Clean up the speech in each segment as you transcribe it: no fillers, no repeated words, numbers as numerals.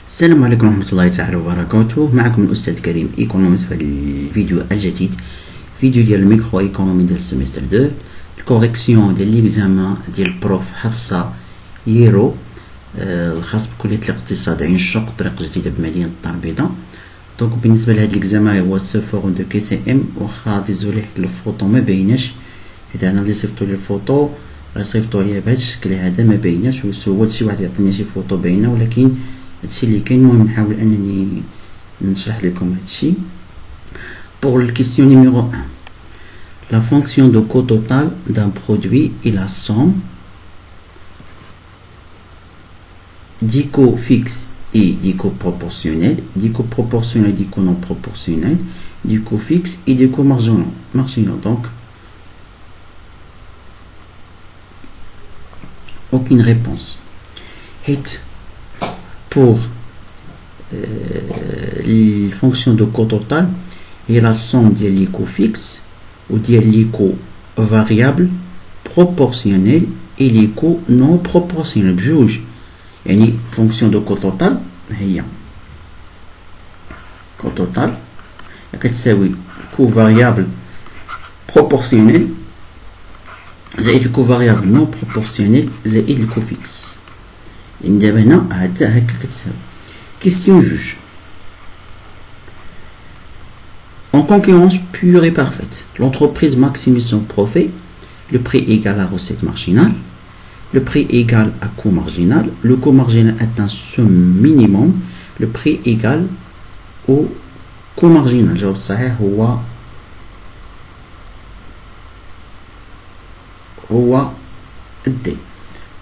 السلام عليكم ورحمة الله تعالى وبركاته. معكم الأستاذ كريم إيكونوميست في الفيديو الجديد، فيديو ديال الميكرو إيكونومي ديال السيمستر 2، الكوريكسيون ديال ليكزامان ديال البروف حفصة ييرو الخاص بكلية الاقتصاد عين الشوق طريق جديدة بمدينة الدار البيضاء. دونك بالنسبة لهاد ليكزامان هو سو فورم دو كي سي ام، واخا ديزولي حيت الفوطو ما بايناش، حيت انا اللي صيفطو لي الفوطو راه صيفطو ليا بهاد الشكل هذا ما بايناش، وسولت شي واحد يعطيني شي فوطو باينة، ولكن هادشي اللي كاين. المهم نحاول انني نشرح لكم هادشي. Pour la question numéro 1, la fonction de coût total d'un produit est la somme des coûts fixes et des coûts proportionnels, des coûts proportionnels et des coûts non proportionnels, des coûts fixes et des coûts marginaux. Donc, aucune réponse. Hit pour les fonctions de coût total et la somme des coûts fixes ou des coûts variables proportionnels et les coûts non proportionnels بجوج. يعني fonction de coût total هي coût total كتساوي coût variable proportionnel زائد الكو variable non proportionnel زائد الكو fixe. يعني دابا هنا هكا كتساوي. Question juge. En concurrence pure et parfaite, l'entreprise maximise son profit, le prix égal à recette marginale, le prix égal à coût marginal, le coût marginal atteint ce minimum, le prix égal au coût marginal. الجواب الصحيح هو D.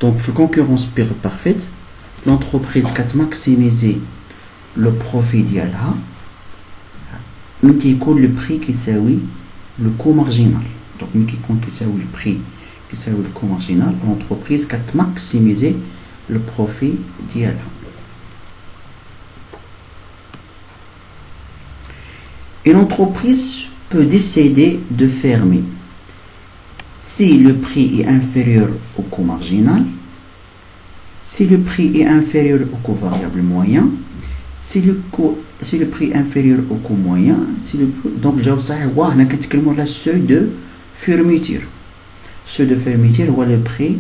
Donc, في concurrence pure et parfaite, l'entreprise qui a maximisé le profit ديالها من تيكون le prix كيساوي le coût marginal. Donc ملي كيكون كيساوي le prix كيساوي le coût marginal, l'entreprise qui a maximisé le profit ديالها. Et l'entreprise peut décider de fermer si le prix est inférieur au coût marginal, si le prix est inférieur au coût variable moyen, si le prix est inférieur au coût moyen, donc الجواب الصحيح هو هنا كنتكلموا على seuil de fermeture. Seuil de fermeture هو le prix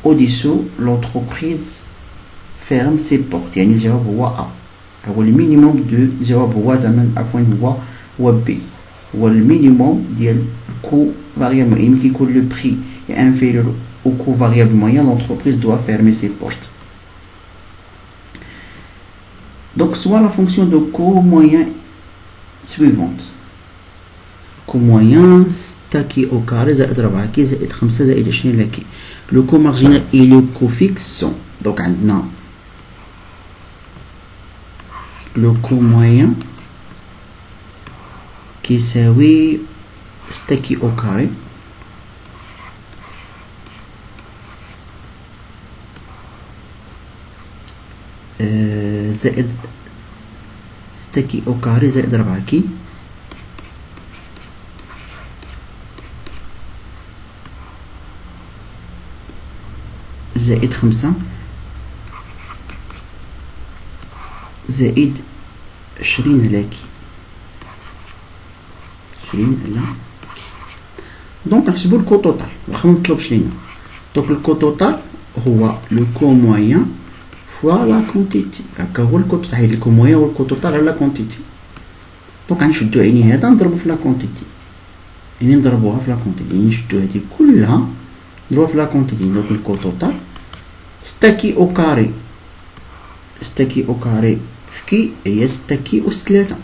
au-dessous l'entreprise ferme ses portes. يعني الجواب هو A. هو المينيموم دو الجواب هو زعما عفوا هو B. هو المينيموم ديال coût variable. يعني ملي كيكون le prix est inférieur au coût variable moyen, l'entreprise doit fermer ses portes. Donc, soit la fonction de coût moyen suivante. coût moyen, ستاكي au carré زائد 4 زائد 5 زائد 20 لكي. Le coût marginal et le coût fixe sont. Donc, عندنا le coût moyen كيساوي ستاكي au carré زائد ستاكي او كاري زائد 4 كي زائد 5 زائد 20 على كي 20 على كي. دونك نحسبو الكو توتال واخا مطلوبش لينا. دونك الكو توتال هو لو كو موين fois la quantité. هكا هو الكو توتال، حيت الكو موين هو الكو توتال على لا كونتيتي. دونك غنشدو عيني هذا نضربو في لا كونتيتي، يعني نضربوها في لا كونتيتي، يعني نشدو هادي كلها نضربوها في لا كونتيتي. دونك الكو توتال ستاكي او كاري، ستاكي او كاري في كي هي 6 كي أس 3،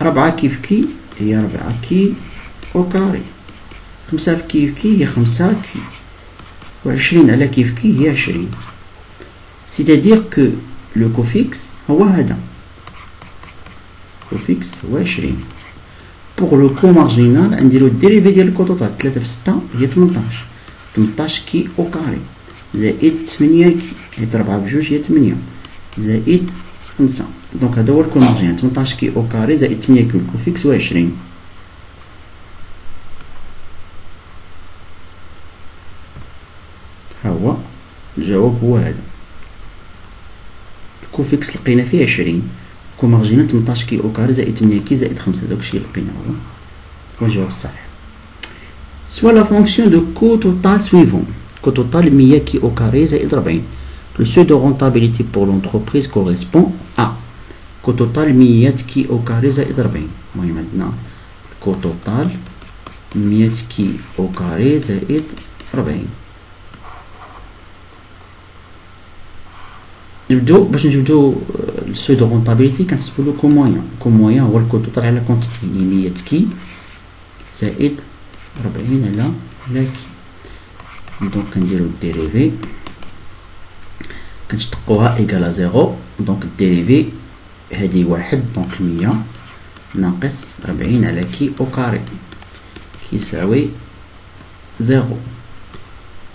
4 كي في كي هي 4 كي او كاري، 5 في كي في كي هي 5 كي، و20 على كيف كي هي 20. c'est-à-dire que le coût fixe هو هذا، coût fixe هو 20. pour le coût marginal نديرو الديريفي ديال الكو توتال، 3 في 6 هي 18 كي او كاري زائد 8 كي، حيت 4 بجوج هي 8 زائد 5. دونك هذا هو الكو مارجينال، 18 كي او كاري زائد 8 كي، الكو فيكس هو 20. ها هو الجواب هو هذا. الكوفيكس لقينا فيه 20، كومارجينا 18 كي او كاري زائد 8 كي زائد 5، داكشي اللي لقينا هو الجواب الصحيح. سوا لا فونكسيون دو كو توتال سويفون. كو توتال 100 كي او كاري زائد 40. Le seuil de rentabilité pour l'entreprise correspond à كو توتال 100 كي او كاري زائد 40. المهم عندنا كو توتال 100 كي او كاري زائد 40. نبدو باش نجبدو السوي دو رونطابيليتي كنحسبولو كو مويان. كو مويان هو الكو توتال على كونتيتي لي 100 كي زائد 40 على كي. دونك كنديرو الديريفي كنشتقوها إيكال زيرو. دونك الديريفي هادي واحد، دونك 100 ناقص 40 على كي أو كاري كيساوي زيرو.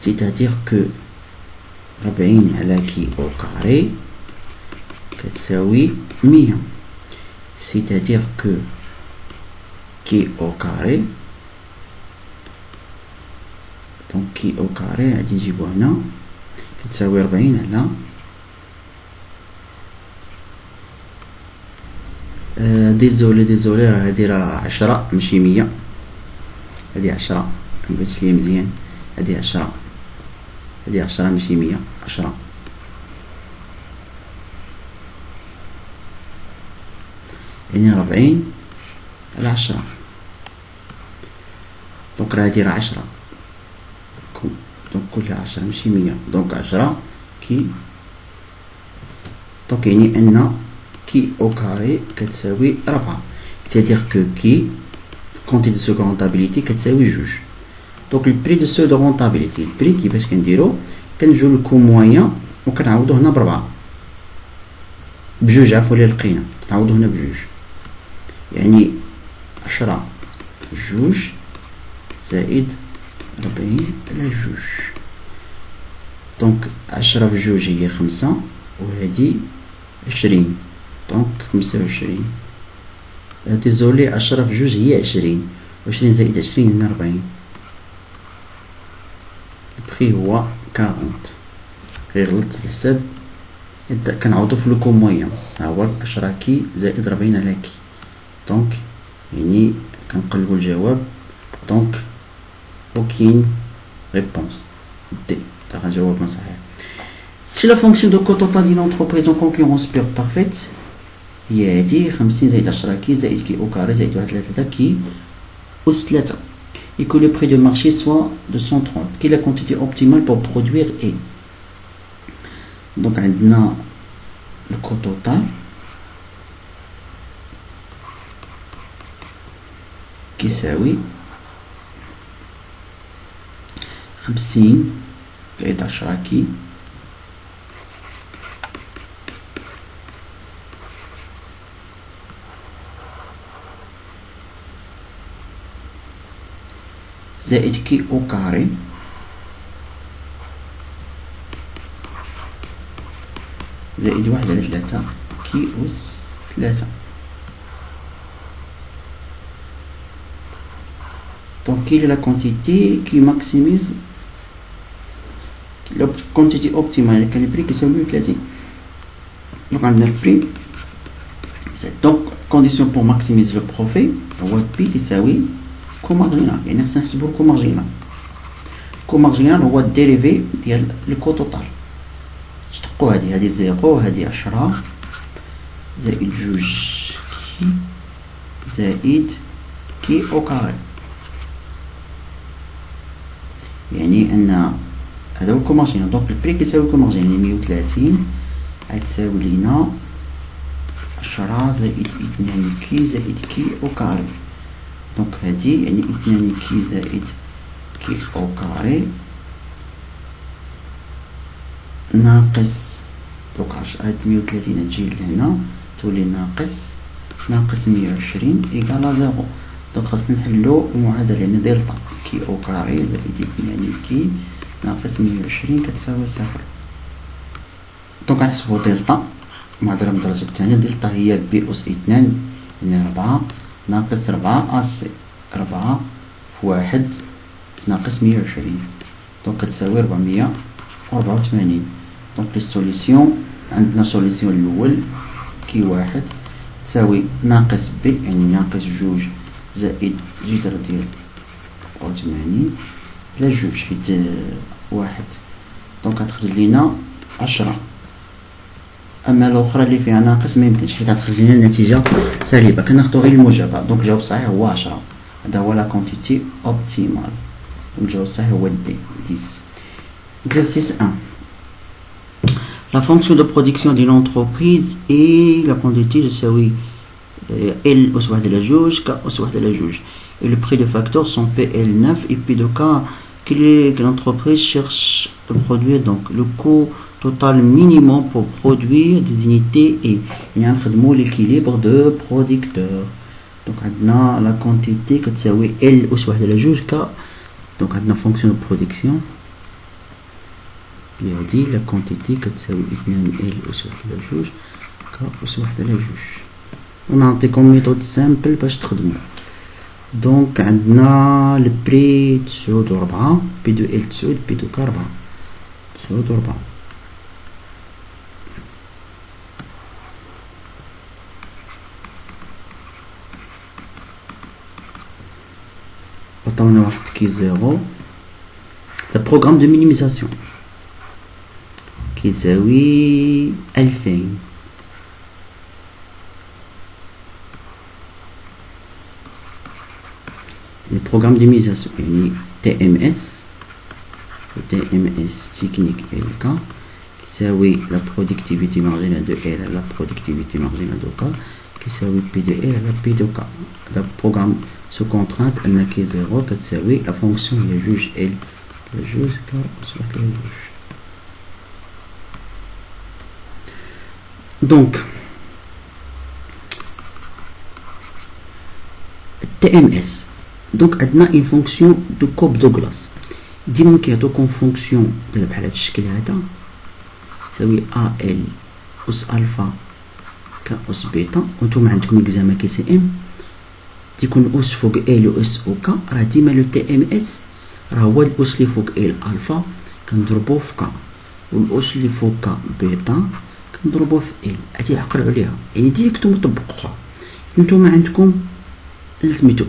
سيتادير كو 40 على كي أو كاري كتساوي 100. سيتادير كو كي أو كاري، دونك كي أو كاري غادي نجيبو هنا كتساوي 40 على ديزولي راه هادي راه 10 ماشي 100. هادي 10 مبانتش ليا مزيان. هادي 10 ماشي 100. 10 يعني 40 على 10. دونك راه هادي راه 10، دونك كلها 10 ماشي 100. دونك 10 كي، دونك يعني ان كي او كاري كتساوي 4. c'est-à-dire que كي كونتي دو سو رونطابيليتي كتساوي 2. دونك البري دو سو دو رونطابيليتي، البري كيفاش كنديرو؟ كنجيو للكو موان وكنعوضو هنا ب4 بجوج، عفوا اللي لقينا كنعوضو هنا بجوج، يعني 10 في جوج زائد 40 على جوج. دونك 10 في جوج هي 5، وهادي 20، دونك 25. ديزولي 10 في جوج هي 20، 20 زائد 20 هنا 40. البخي هو 40. غير غلطت في الحساب، كنعوضو في لو مويان. ها هو 10 كي زائد 40 على كي، دونك يعني كنقلبو الجواب. دونك aucune réponse D. تاع جوابنا صحيح. Si la fonction de coût total d'une entreprise en concurrence pure parfaite هي هادي 50 زائد 10 كي زائد كي او كاري زائد 1 3 كي أس 3 et que le prix de marché soit de 130. Quelle est la quantité optimale pour produire et donc عندنا le coût total كيساوي 50 زائد 10 كي زائد كي او كاري زائد 1 على 3 كي أس 3. Donc quelle est la quantité qui maximise la quantité optimale كان البري كيساوي 30. دونك عندنا البري، دونك كونديسيون بور ماكسيميز لو بروفي هو بي كيساوي كو مارجينال، يعني خصنا نحسبو الكو مارجينال. كو مارجينال هو الديريفي ديال الكو توتال. تشتقو هادي زيرو، هادي 10 زائد جوج كي زائد كي او كاري، يعني ان هذا هو الكومارجينال. دونك البري كيساوي الكومارجينال، 130 غتساوي لينا 10 زائد 2 كي زائد كي او كاري. دونك هادي يعني 2 كي زائد كي او كاري ناقص، دونك هاد 130 تجي لهنا تولي ناقص 120 إيكالا زيرو. دونك خاصنا نحلو المعادلة، يعني دلتا كي او كاري زائد 2 كي ناقص 120 كتساوي 0. دونك غنحسبو دلتا معادلة من الدرجة الثانية. دلتا هي بي أس 2، يعني 4 ناقص 4 أس 4 في 1 ناقص 120، دونك كتساوي 400 84. دونك لي سوليسيون، عندنا سوليسيون الاول كي واحد تساوي ناقص بي، يعني ناقص جوج زائد جذر ديال 84 بلا جوج حيت واحد، دونك غتخرج لينا 10. اما الاخرى اللي فيها ناقص ميمكنش حيت غتخرج لينا النتيجه سالبه، كناخدو غير الموجبه. دونك الجواب الصحيح هو 10، هذا هو لا كونتيتي اوبتيمال. الجواب الصحيح هو دي 10. Exercice 1. La fonction de production d'une entreprise est la quantité تساوي L أس واحد على جوج K أس واحد على جوج. Et le prix de facteur sont PL9 et P de K que l'entreprise cherche à produire. Donc le coût total minimum pour produire des unités est يعني نخدمو l'équilibre de producteurs. Donc عندنا la quantité كتساوي L أس واحد على جوج K. Donc عندنا fonction de production هادي لا كونتيتي كتساوي 2 ال أس واحد على جوج ك أس واحد على جوج. ونعطيكم ميثود سامبل باش تخدمو. دونك عندنا البري 9 و4 بي دو ال 9 بي دو ك 4 9 و4. عطاونا واحد كي زيرو. ده بروغرام دو مينيميزاسيون كيساوي 2000. البروغرام دي ميزاسيون يعني TMS تكنيك LK كيساوي لا برودكتيفيتي مارجينال دو L على لا برودكتيفيتي مارجينال دو K كيساوي بي دو L على بي دو K. هذا بروغرام سو كونترانت ان كي زيرو كتساوي لا فونكسيون هي جوج L على جوج K أس واحد على جوج. Donc, TMS. Donc, عندنا une fonction de Cobb-Douglas. ديما كيعطوكم فونكسيون دايره بحال هاد الشكل هذا تساوي AL أس ألفا ك أس بيتا. وانتوما عندكم إكزامان كي سي إم تيكون أس فوق L و أس و ك. راه ديما لو TMS راه هو الأس اللي فوق L ألفا كنضربوه في ك، والأس اللي فوق ك بيتا نضربوه في ال. هادي عقلوا عليها يعني ديريكتوم طبقوها. نتوما عندكم سميتو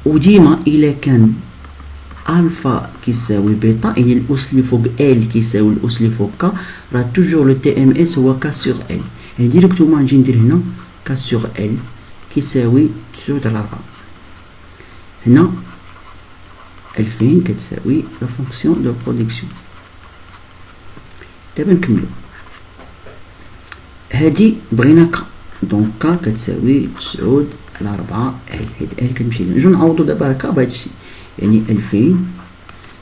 وديما الا كان الفا كيساوي بيتا يعني الاس اللي فوق ال كيساوي الاس اللي فوق ك، راه توجور لو تي ام اس هو ك سور ال. يعني ديريكتوم نجي ندير هنا ك سور ال كيساوي 9 على 4. هنا 2000 كتساوي لا فونكسيون دو برودكسيون. دابا نكملو. هادي بغينا ك، دونك ك كتساوي 9 على 4 ال، حيت ال كتمشي لنا. نجيو نعوضو دابا هكا بهاد الشيء، يعني 2000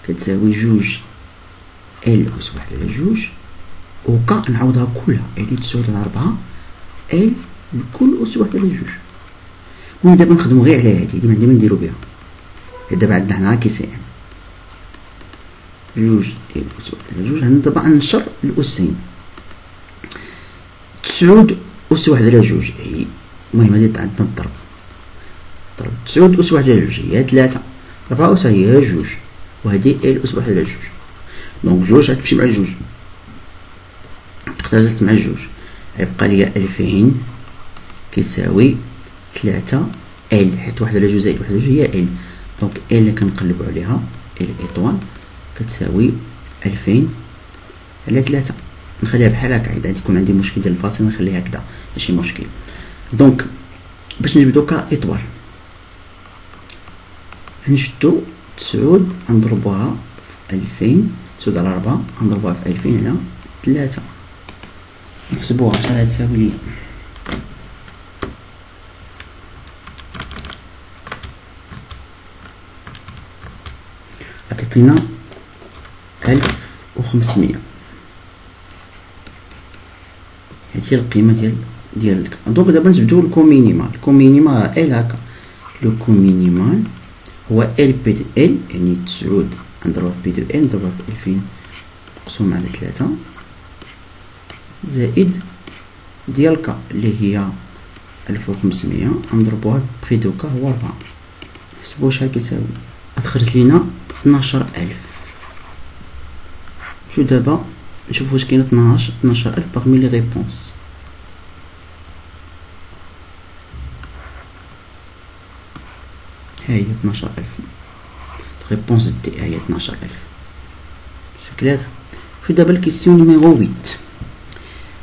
كتساوي جوج ال أس واحد على جوج و ك نعوضها كلها يعني 9 على 4 ال الكل أس واحد على جوج. المهم دابا نخدمو غير على هادي ديما نديرو بها. دابا عندنا هنا كي سي ام جوج ال أس واحد على جوج. هنا دابا نشر الأسين 9 أس واحد على جوج هي المهم هادي عندنا الضرب 9 أس واحد على جوج هي 3، 4 أس هي جوج، وهادي ال أس واحد على جوج. دونك جوج غتمشي مع جوج اختزلت مع جوج، غيبقى ليا 2000 كيساوي 3 ال، حيت واحد على جوج زائد واحد على جوج هي ال. دونك ال اللي كنقلبو عليها ال ايطوال كتساوي 2000 على 3. نخليها بحال هكا، اذا يكون عندي مشكل ديال الفاصل نخليها هكذا ماشي مشكل. دونك باش نجبدو ك ايطوال نشدو 9 نضربوها في 2000 9 على 4 نضربوها في 2000 على 3 نحسبوها شحال غتساوي لي. غتعطينا 1500. هادي هي القيمه ديال دونك دابا نجبدو الكو مينيمال. الكو مينيمال ال هكا، لو كو مينيمال هو ال بي دو ال يعني 9 نضربها بي دو ال نضربها في 2000 مقسوم على 3 زائد ديال ك اللي هي 1500 نضربوها بخي دو ك هو 4. نحسبو شحال كيساوي، غتخرج لينا 12000. شو دابا نشوف واش كاين 12000 parmi les réponses. هاي 12000 réponse D هاي 12000. C'est clair. Puis d'abord la question numéro 8.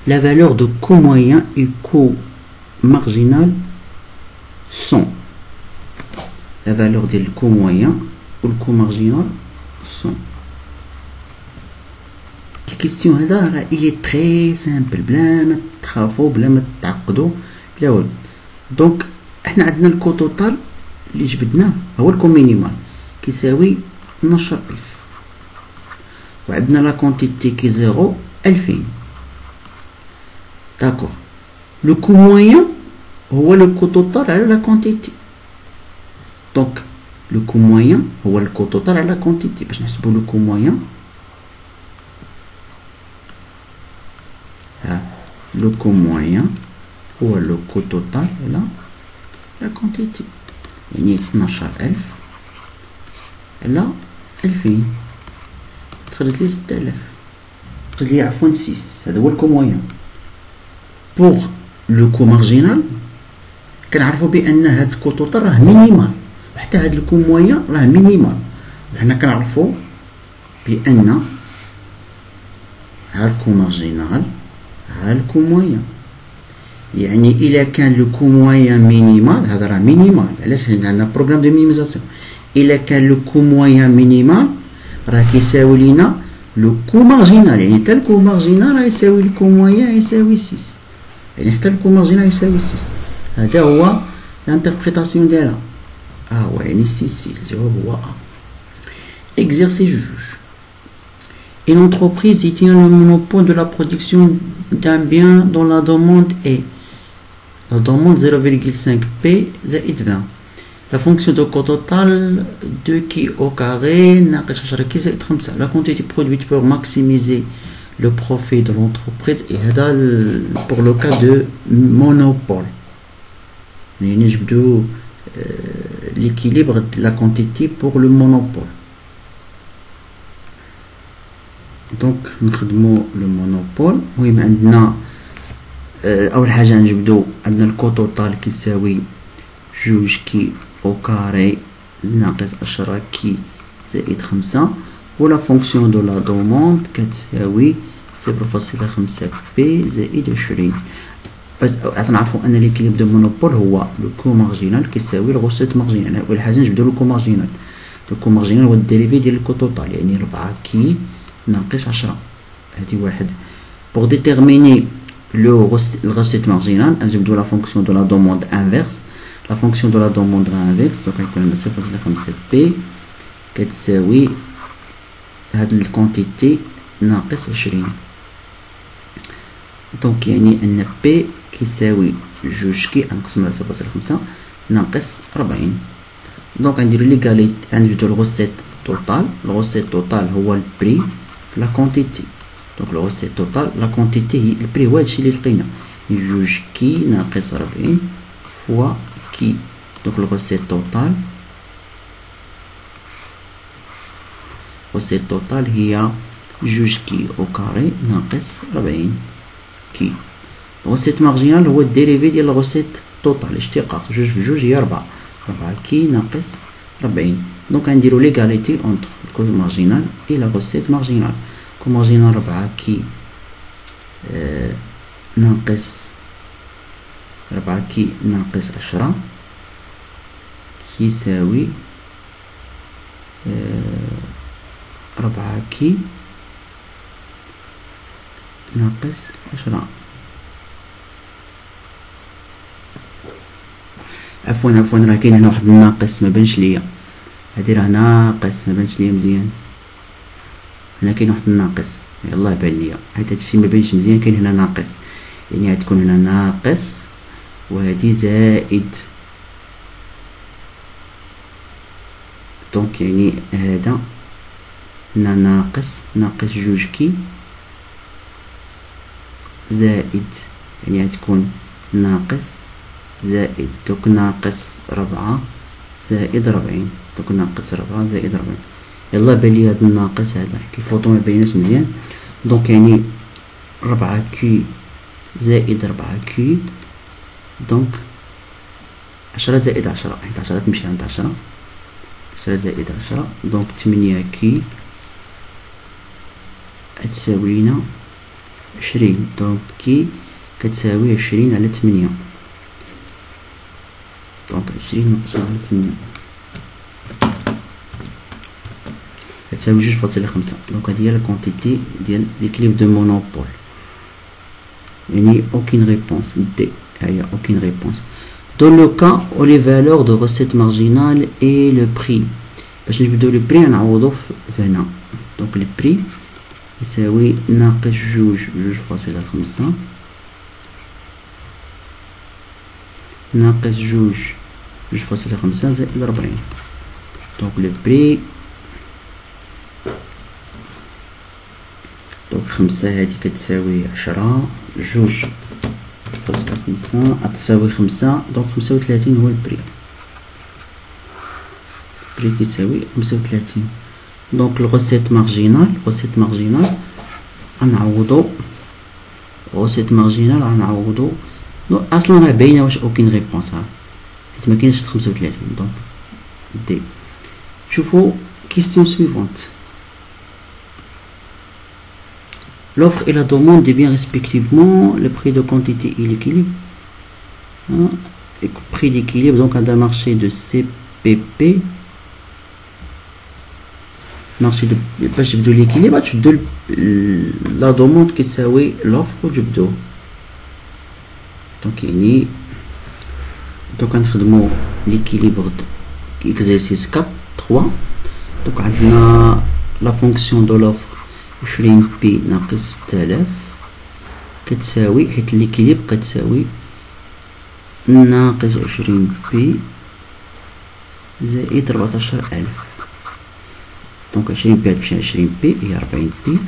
La valeur de coût moyen et coût marginal sont. La valeur du coût moyen ou le coût marginal sont. La question est très simple. بلا ما تخافوا بلا ما تعقدوا بلا والو. دونك احنا عندنا الكو توتال اللي جبدناه هو الكو مينيمال كيساوي 12000 وعندنا لا كونتيتي كي زيرو 2000. داكوغ. لو كو موين هو لو كو توتال على لا كونتيتي. دونك لو كو موين هو الكو توتال على لا كونتيتي. باش نحسبو لو كو موين le coût moyen هو le coût total على la quantité يعني 12000 على 2000 تخرج لي 6000 تخرج لي عفوا 6. هذا هو الكو موين. بوغ لو كو مارجينال كنعرفو بان هاد الكو توتال راه مينيمال وحتى هاد الكو موين راه مينيمال. وحنا كنعرفو بان ها الكو مارجينال ها الكو موين. يعني إلا كان لو كو موين مينيمال هذا راه مينيمال. علاش حنا عندنا بروبليم دو مينيميزاسيون. إلا كان لو كو موين مينيمال راه كيساوي لينا لو كو مارجينال. يعني حتى الكو مارجينال راه يساوي الكو موين يساوي 6. يعني حتى الكو مارجينال يساوي 6. هذا هو لانتربريتاسيون ديالها. هو يعني 6. الجواب هو أ. إكزيرسيس جوج. Une entreprise détient le monopole de la production d'un bien dont la demande est la demande 0,5P زائد 20. La fonction de coût total 2Q au carré ناقص 10Q زائد 5. La quantité produite pour maximiser le profit de l'entreprise et هذا pour le cas de monopole. يعني نجبدو l'équilibre de la quantité pour le monopole. دونك نخدمو لو مونوبول. المهم عندنا اول حاجه نجبدو عندنا الكو توتال كيساوي 2 او كاري ناقص 10 كي زائد 5 ولا فونكسيون دو لا دوموند كتساوي 0.5 بي زائد 20. باش نعرفو ان ليكيليب دو مونوبول هو لو كو مارجينال كيساوي الغوسيت مارجينال. اول حاجه نجبدو لو كو مارجينال. لو كو مارجينال هو الديريفي ديال الكو توتال يعني 4 كي ناقص 10. هادي واحد. pour déterminer le recette marginale نجبدو la fonction de la demande inverse. la fonction de la demande inverse donc غيكون عندنا 0.5 بي كتساوي هاد الكونتيتي ناقص 20. دونك يعني ان بي كيساوي 2 كي نقسم على 0.5 ناقص 40. دونك غنديرو ليغاليتي نجبدو الغوسيت توتال. الغوسيت توتال هو البري la quantité. Donc le recette total la quantité le prix هو هادشي اللي لقينا 2 كي ناقص 40 فوا كي. donc le recette total هي 2 كي au carré ناقص 40 كي. recette marginale هو الديريفي ديال الغوسيت توتال اشتقاق 2 في 2 هي 4 كي ناقص 40. donc غنديرو ليغاليتي entre le coût marginal et la recette marginale. coût marginal 4 كي ناقص 4 كي ناقص 10 كيساوي 4 كي ناقص 10. عفوا راه كاين هنا واحد الناقص ما بانش ليا. هادي راه ناقص ما بانش ليا مزيان. هنا كاين واحد الناقص يلاه بان ليا حيت هادشي ما بانش مزيان. كاين هنا ناقص يعني غتكون هنا ناقص وهادي زائد. دونك يعني هذا هنا ناقص 2 كي زائد يعني غتكون ناقص زائد دوك ناقص 4 زائد 40. دوك ناقص 4 زائد 40. يلا بان لي هاد الناقص هذا حيت الفوطو ما بايناش مزيان. دونك يعني 4 كي زائد 4 كي، دونك 10 زائد 10، حيت 10 تمشي عند 10، 10 زائد 10 دونك 8 كي تساوي لينا 20. دونك كي كتساوي 20 على 8، دونك 20 مقسوم على 8 تساوي 2.5. دونك هادي هي لا كونتيتي ديال ليكليب دو مونوبول، يعني aucune réponse. D. Il n'y a aucune réponse. Dans le cas où les valeurs de recette marginale et le prix, باش نجبدو le prix نعوضو في هنا. donc le prix يساوي ناقص 2.5 ناقص 2.5 زائد 40. donc le prix دونك 5 هادي كتساوي 10، 2.5 تساوي 5، دونك 35 هو البري. البري كيساوي 35. دونك الغوسيت مارجينال غنعوضو، غوسيت مارجينال غنعوضو اصلا راه باينه واش اوكين ريبونس حيت ما كاينش 35. دونك دي. شوفوا كيستيون سويفونت. L'offre et la demande devient respectivement le prix de quantité et l'équilibre. Prix d'équilibre, donc un marché de CPP. Marché de l'équilibre, tu donnes la demande qui s'appelle l'offre ou du bdo. Donc, on a l'équilibre exercice 4, 3. Donc, on a la fonction de l'offre 20 بي ناقص 6000 كتساوي، حيت ليكيليب كتساوي ناقص 20 بي زائد 14000. دونك 20 بي تمشي 20 بي هي 40 بي،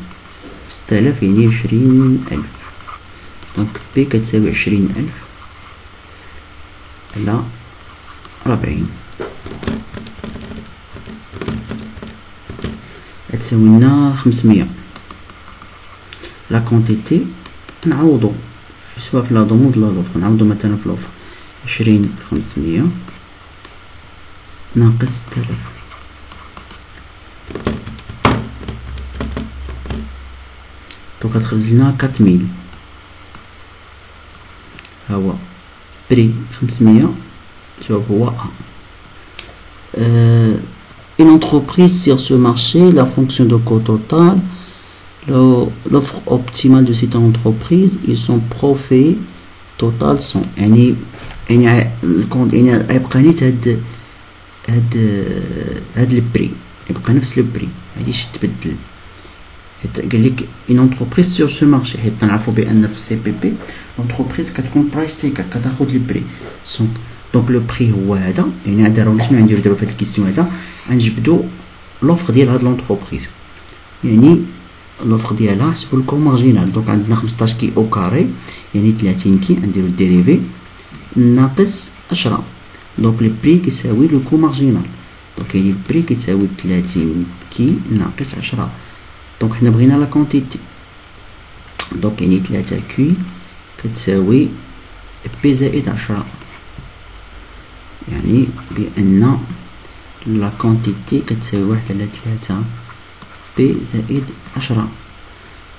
6000 يعني 20000. دونك بي كتساوي 20000 على 40 تساوي لنا 500. لا كونتيتي نعوضو سواء في لا دوموند ولا لوفر. نعوضو مثلا في لوفر 20 في 500 ناقص 6000. دونك كتخرج لنا 4000. ها هو بري 500 جواب هو Une entreprise sur ce marché, la fonction de coût total, l'offre optimale de cette entreprise et son profit total sont يعني الكونت يعني يبقى نيت هاد البري يبقى نفس البري، ماديش تبدل. حيت قال لك une entreprise sur ce marché، حيت نعرفوا بان في سي بي بي l'entreprise كتكون برايس تيكر كتاخد البري. دونك لو بري هو هذا، يعني هذا راه شنو غنديرو دابا في هاد الكيستيون هذا غنجبدو لوفر ديال هاد لونتربريز، يعني لوفر ديالها حسبوا الكو مارجينال. دونك عندنا 15 كي او كاري يعني 30 كي نديرو الديريفي ناقص 10. دونك لو بري كيساوي لو كو مارجينال، دونك يعني البري كيساوي 30 كي ناقص 10. دونك حنا بغينا لا كونتيتي، دونك يعني 3 كي كتساوي بي زائد 10، يعني بأن لا كونتيتي كتساوي 1 على 3 بي زائد 10.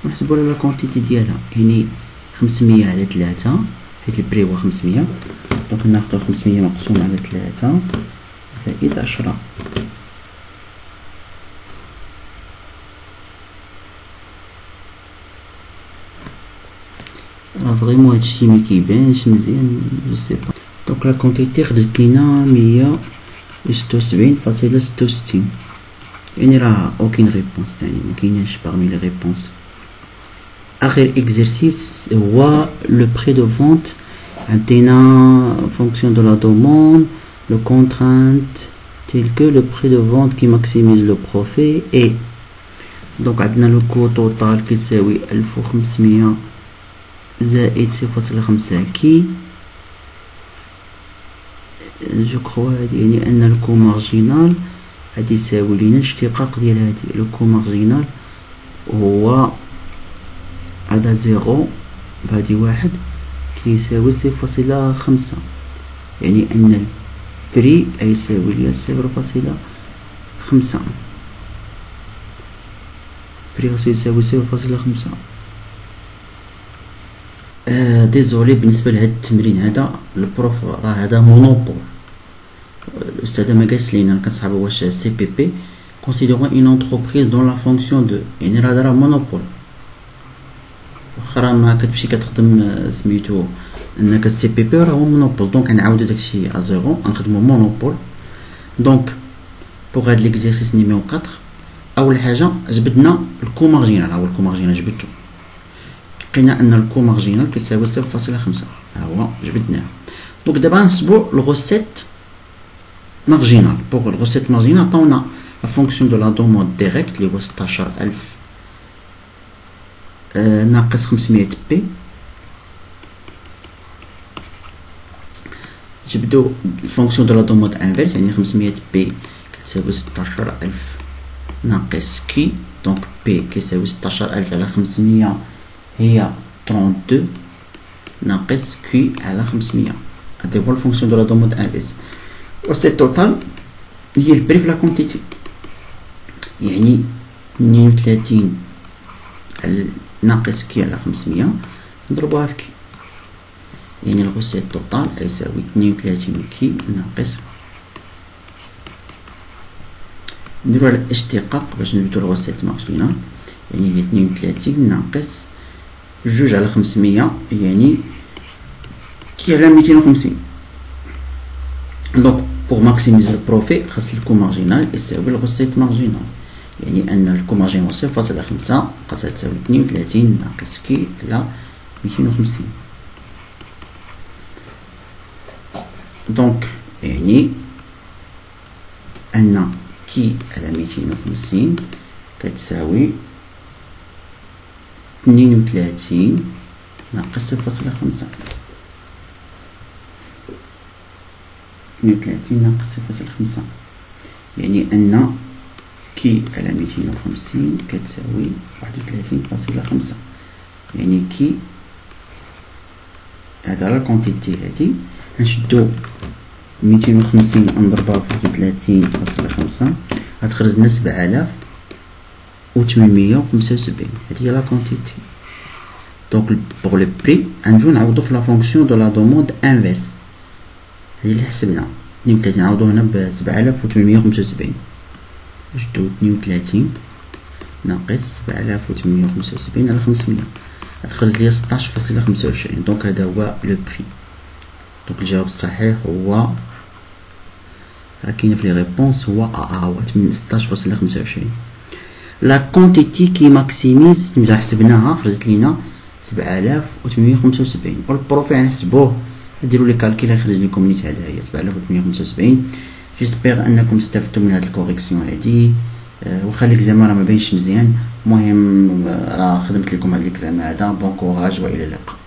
نحسبو على لا كونتيتي ديالها يعني 500 على 3 حيت البري هو 500، دونك ناخدو 500 مقسوم على 3 زائد 10. راه فريمون هادشي مكيبانش مزيان جو سي با. دونك لا كونتيتي خرجت لينا 176.66، يعني راه اوكين ريبونس تاني مكايناش باغمي لي ريبونس. اخر اكزرسيس هو لو بري دو فونت. عندنا فونكسيون دو لا دوموند لو كونترانت تيل كو لو بري دو فونت كي ماكسيميز لو بروفي اي. دونك عندنا لو كو توتال كيساوي 1500 زائد 0.5 كي جو كخوا هادي، يعني ان الكو مارجينال غادي يساوي لينا الاشتقاق ديال هادي. لو كو مارجينال هو هذا زيرو بهادي واحد كيساوي 0.5، يعني أن البري يساوي لي 0.5. بري خاصو يساوي 0.5. ديزولي بالنسبة لهاد التمرين هذا البروف راه هذا مونوبول. الأستاذة ما قالش لينا كنصحابو واش سي بي بي considérons une entreprise dont la fonction de، يعني راه مونوبول. واخا ما كتمشي كتخدم سميتو انك سي بي بي راه هو مونوبول، دونك غنعاودو داكشي ا زيرو غنخدمو مونوبول. دونك بوغ هاد ليكزيرسيس نيميرو 4 اول حاجه جبدنا الكو مارجينال. هو الكو مارجينال جبدتو، لقينا ان الكو مارجينال كتساوي 0.5، ها هو جبدناه. دونك دابا نحسبو الغوسيت مارجينال. بوغ الغوسيت مارجينال عطاونا لا فونكسيون دو لا دوموند ديريكت اللي هو 16000 ناقص 500 بي. جبدو الفونكسيون دو لا دوموند انفيرس، يعني 500 بي كتساوي 16000 ناقص كي. دونك بي كيساوي 16000 على 500 هي 32 ناقص كي على 500. هادي هو الفونكسيون دو لا دوموند انفيرس. و سي توتال هي البري في لا كونتيتي، يعني 32 ناقص كي على 500 نضربوها في كي، يعني الغوسيت توتال يساوي 32 كي ناقص. نديرو على الاشتقاق باش نبدو الغوسيت مارجينال، يعني هي 32 ناقص 2 على 500 يعني كي على 250. دونك بوغ ماكسيميزي البروفي خاص الكو مارجينال يساوي الغوسيت مارجينال، يعني ان الكو مارجينال 0.5 قد تساوي 32 ناقص كي على 250. دونك يعني ان كي على 250 كتساوي 32 ناقص 0.5. 32 ناقص 0.5 يعني ان كي على 250 كتساوي 31.5، يعني كي هذا لا كونتيتي هادي غنشدو 250 نضربها في 31.5 غتخرج لنا 7875. هادي هي لا كونتيتي. دونك بوغ لو بري غنجيو نعوضو في لا فونكسيون دو لا دوموند انفيرس، هادي اللي حسبنا 32 نعوضو هنا ب 7875. جدو 32 ناقص 7875 على 500 غتخرج ليا 16.25. دونك هذا هو لو بري. دونك الجواب الصحيح هو راه كاينه في لي ريبونس هو هو 16.25. لا كونتيتي كي ماكسيميز نبدا حسبناها خرجت لينا 7875. والبروفي غنحسبوه ديروا لي كالكيل يخرج لكم نيت هذا هي 7875. جيسبيغ انكم استفدتوا من هاد الكوريكسيون هادي. واخا ليكزامان راه ما باينش مزيان، المهم راه خدمت لكم هاد ليكزامان هذا. بون كوراج والى اللقاء.